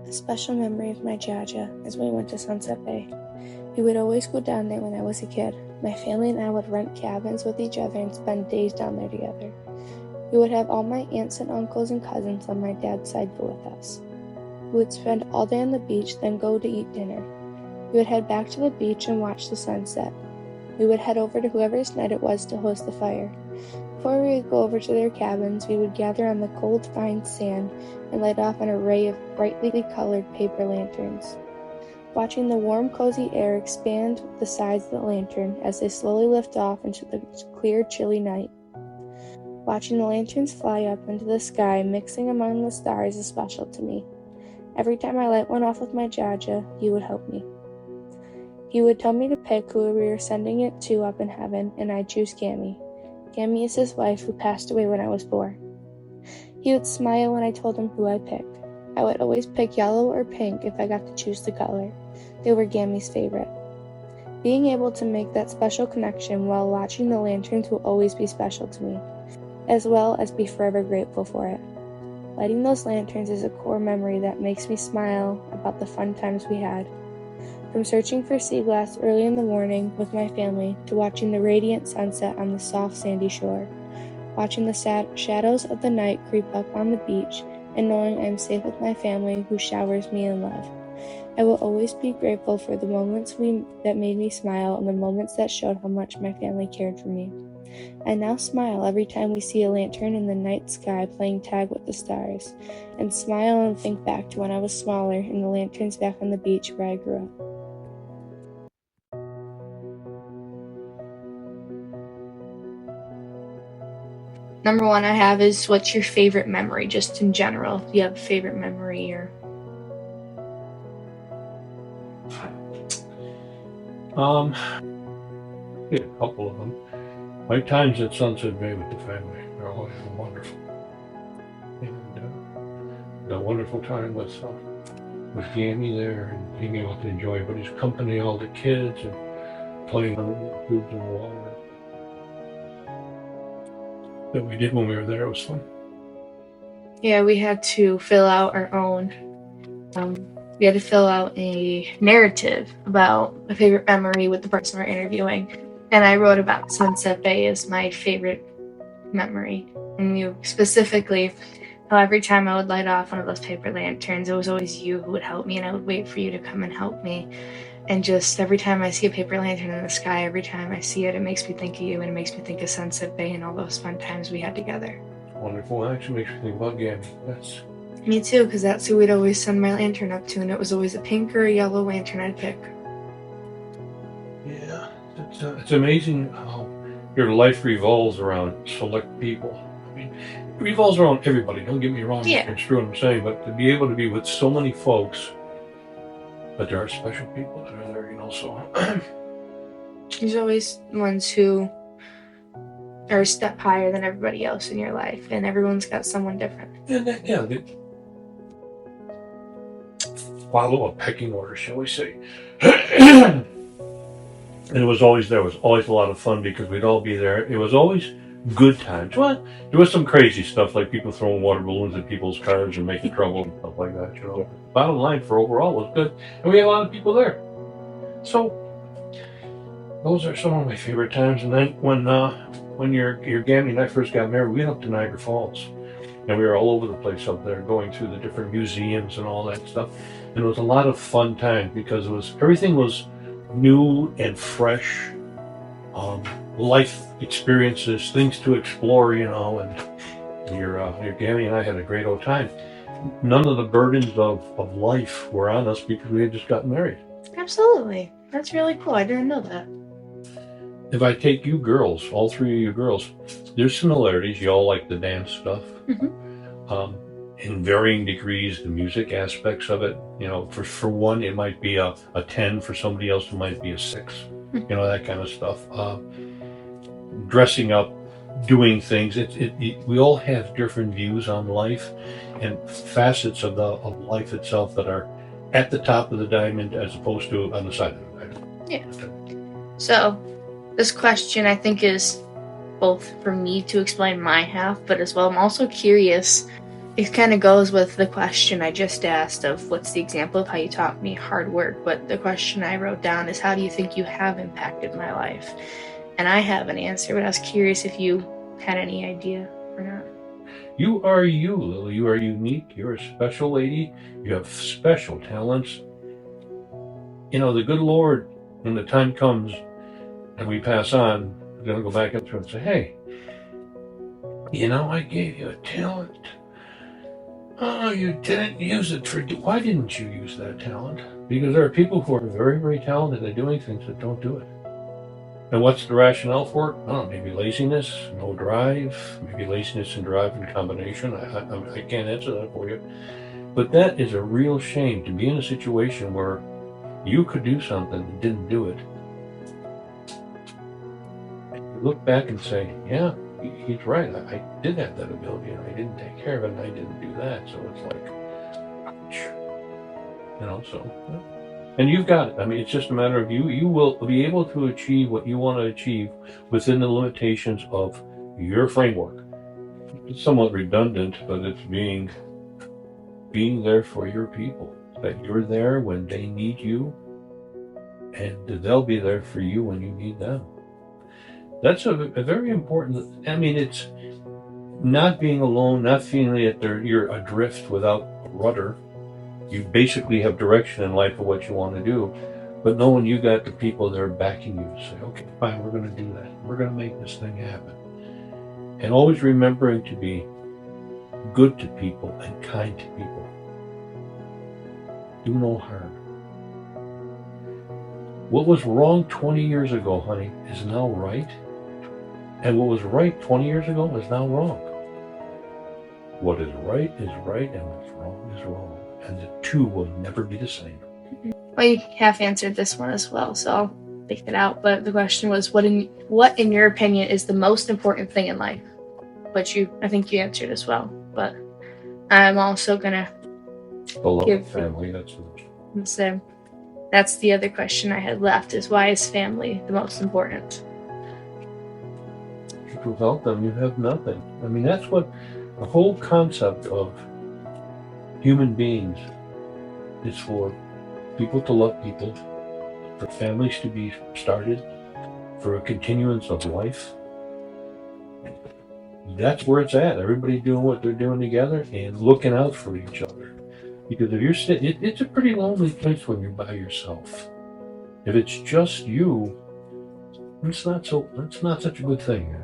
A special memory of my Jaja is when we went to Sunset Bay. We would always go down there when I was a kid. My family and I would rent cabins with each other and spend days down there together. We would have all my aunts and uncles and cousins on my dad's side go with us. We would spend all day on the beach, then go to eat dinner. We would head back to the beach and watch the sunset. We would head over to whoever's night it was to host the fire. Before we would go over to their cabins, we would gather on the cold, fine sand and light off an array of brightly colored paper lanterns. Watching the warm, cozy air expand the sides of the lantern as they slowly lift off into the clear, chilly night. Watching the lanterns fly up into the sky, mixing among the stars, is special to me. Every time I light one off with my Jaja, he would help me. He would tell me to pick who we were sending it to up in heaven, and I'd choose Gammy. Gammy is his wife, who passed away when I was 4. He would smile when I told him who I picked. I would always pick yellow or pink if I got to choose the color. They were Gammy's favorite. Being able to make that special connection while watching the lanterns will always be special to me, as well as be forever grateful for it. Lighting those lanterns is a core memory that makes me smile about the fun times we had. From searching for sea glass early in the morning with my family to watching the radiant sunset on the soft sandy shore, watching the shadows of the night creep up on the beach, and knowing I am safe with my family who showers me in love. I will always be grateful for the moments that made me smile and the moments that showed how much my family cared for me. I now smile every time we see a lantern in the night sky playing tag with the stars, and smile and think back to when I was smaller and the lanterns back on the beach where I grew up. Number 1 I have is, what's your favorite memory, just in general? Do you have a favorite memory or? Yeah, a couple of them. My times at Sunset Bay with the family are always wonderful. And a wonderful time with Gammy there and being able to enjoy everybody's company, all the kids, and playing on the tubes in the water that we did when we were there. It was fun. Yeah, we had to fill out our own. We had to fill out a narrative about a favorite memory with the person we're interviewing, and I wrote about Sunset Bay as my favorite memory. And you specifically, how every time I would light off one of those paper lanterns, it was always you who would help me, and I would wait for you to come and help me. And just every time I see a paper lantern in the sky, every time I see it, it makes me think of you, and it makes me think of Sunset Bay and all those fun times we had together. Wonderful. It actually makes me think about Gammy. Me too, because that's who we'd always send my lantern up to, and it was always a pink or a yellow lantern I'd pick. Yeah, it's amazing how your life revolves around select people. I mean, it revolves around everybody, don't get me wrong, Yeah. It's true what I'm saying, but to be able to be with so many folks, but there are special people that are there, so. There's always ones who are a step higher than everybody else in your life, and everyone's got someone different. And they follow a pecking order, shall we say. And it was always there. It was always a lot of fun because we'd all be there. It was always good times. Well, there was some crazy stuff like people throwing water balloons at people's cars and making trouble and stuff like that. Bottom line for overall was good, and we had a lot of people there. So those are some of my favorite times. And then when your Gammy and I first got married, we went up to Niagara Falls, and we were all over the place up there, going through the different museums and all that stuff. And it was a lot of fun time because everything was new and fresh, life experiences, things to explore, and your Gammy and I had a great old time. None of the burdens of life were on us because we had just gotten married. Absolutely. That's really cool. I didn't know that. If I take you girls, all 3 of you girls, there's similarities. You all like the dance stuff. Mm-hmm. In varying degrees, the music aspects of it, for one, it might be a 10. For somebody else, it might be a 6. That kind of stuff. Dressing up, doing things. We all have different views on life and facets of life itself that are at the top of the diamond as opposed to on the side of the diamond. Yeah. So, this question I think is both for me to explain my half, but as well I'm also curious it kind of goes with the question I just asked of what's the example of how you taught me hard work, but the question I wrote down is how do you think you have impacted my life? And I have an answer, but I was curious if you had any idea or not. You are you, Lily. You are unique. You're a special lady. You have special talents. You know, the good Lord, when the time comes and we pass on, we're going to go back up to him and say, hey, you know, I gave you a talent. Oh, you didn't use it for. Why didn't you use that talent? Because there are people who are very, very talented at doing things that don't do it. And what's the rationale for it? I don't know, maybe laziness, no drive, maybe laziness and drive in combination. I can't answer that for you. But that is a real shame to be in a situation where you could do something and didn't do it. And you look back and say, yeah, he's right. I did have that ability and I didn't take care of it and I didn't do that. So it's like, ouch. You know, so. And you've got it. I mean, it's just a matter of you will be able to achieve what you want to achieve within the limitations of your framework. It's somewhat redundant, but it's being there for your people. That you're there when they need you, and they'll be there for you when you need them. That's a very important. I mean, it's not being alone, not feeling that you're adrift without a rudder. You basically have direction in life of what you want to do, but knowing you got the people that are backing you to say, okay, fine, we're going to do that. We're going to make this thing happen. And always remembering to be good to people and kind to people. Do no harm. What was wrong 20 years ago, honey, is now right. And what was right 20 years ago is now wrong. What is right, and what's wrong is wrong. And the two will never be the same. Well, you half answered this one as well, so I'll pick it out. But the question was, what in your opinion is the most important thing in life? Which I think you answered as well. But I'm also gonna give family. That's the other question I had left: is why is family the most important? Without them, you have nothing. I mean, that's what the whole concept of human beings is for. People to love people, for families to be started, for a continuance of life. That's where it's at. Everybody doing what they're doing together and looking out for each other. Because if you're sitting, it's a pretty lonely place when you're by yourself. If it's just you, it's not such a good thing.